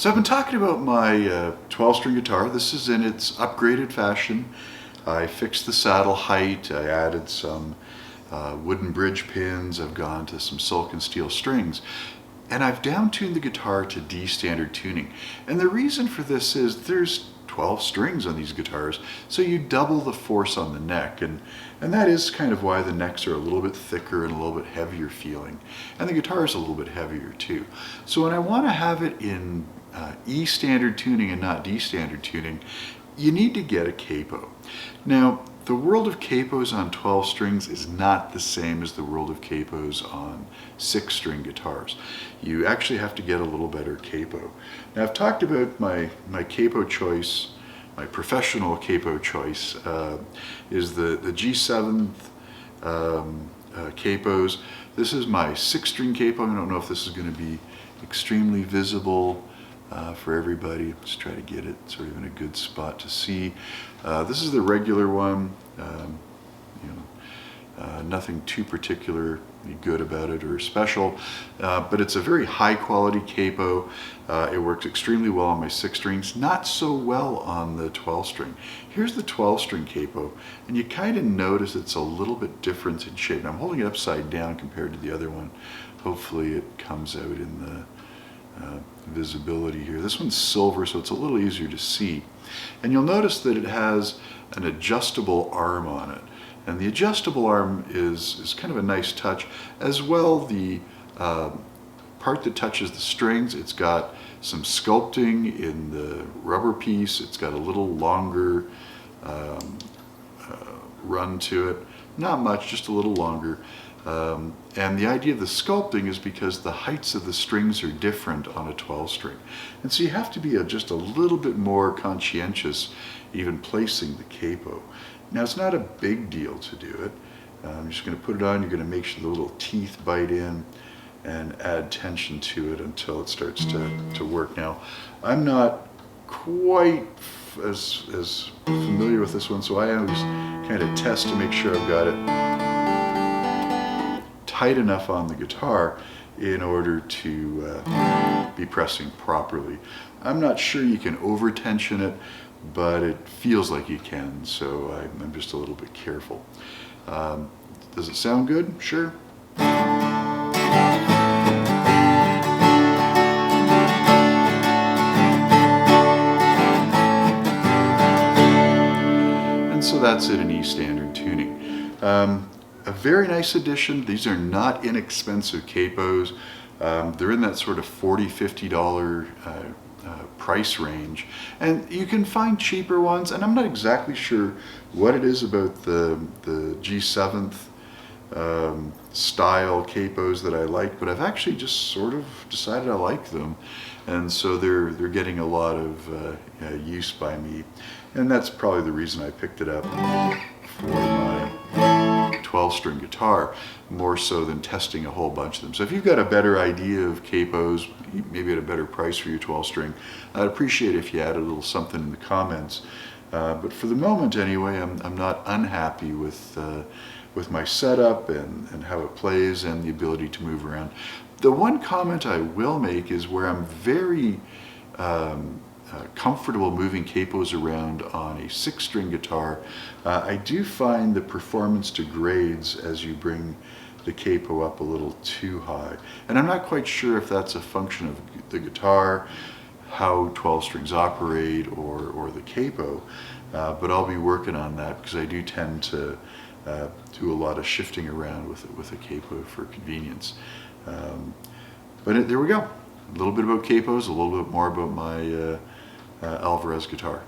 So I've been talking about my 12-string guitar. This is in its upgraded fashion. I fixed the saddle height, I added some wooden bridge pins, I've gone to some silk and steel strings, and I've down-tuned the guitar to D standard tuning. And the reason for this is there's 12 strings on these guitars, so you double the force on the neck, and that is kind of why the necks are a little bit thicker and a little bit heavier feeling. And the guitar is a little bit heavier too. So when I want to have it in E standard tuning and not D standard tuning, you need to get a capo. Now, the world of capos on 12 strings is not the same as the world of capos on 6-string guitars. You actually have to get a little better capo. Now, I've talked about my capo choice, my professional capo choice is the G7 capos. This is my 6-string capo. I don't know if this is going to be extremely visible for everybody. Let's try to get it sort of in a good spot to see. This is the regular one. Nothing too particularly good about it or special, but it's a very high quality capo. It works extremely well on my 6 strings, not so well on the 12 string. Here's the 12 string capo, and you kind of notice it's a little bit different in shape. Now, I'm holding it upside down compared to the other one. Hopefully it comes out in the visibility here. This one's silver, so it's a little easier to see. And you'll notice that it has an adjustable arm on it. And the adjustable arm is kind of a nice touch. As well, the part that touches the strings, it's got some sculpting in the rubber piece. It's got a little longer run to it. Not much, just a little longer. And the idea of the sculpting is because the heights of the strings are different on a 12 string. And so you have to be just a little bit more conscientious even placing the capo. Now, it's not a big deal to do it. You're just going to put it on, you're going to make sure the little teeth bite in and add tension to it until it starts to work. Now, I'm not quite as familiar with this one, so I always kind of test to make sure I've got it tight enough on the guitar in order to be pressing properly. I'm not sure you can over tension it, but it feels like you can, so I'm just a little bit careful. Does it sound good? Sure. And so that's it in E standard tuning. A very nice addition. These are not inexpensive capos. They're in that sort of $40, $50 price range, and you can find cheaper ones, and I'm not exactly sure what it is about the G7 style capos that I like, but I've actually just sort of decided I like them, and so they're getting a lot of use by me, and that's probably the reason I picked it up for my 12-string guitar, more so than testing a whole bunch of them. So if you've got a better idea of capos, maybe at a better price for your 12-string, I'd appreciate it if you added a little something in the comments. But for the moment anyway, I'm not unhappy with my setup and how it plays and the ability to move around. The one comment I will make is where I'm very comfortable moving capos around on a 6-string guitar. I do find the performance degrades as you bring the capo up a little too high. And I'm not quite sure if that's a function of the guitar, how 12 strings operate, or the capo, but I'll be working on that because I do tend to do a lot of shifting around with a capo for convenience. But there we go. A little bit about capos, a little bit more about my Alvarez guitar.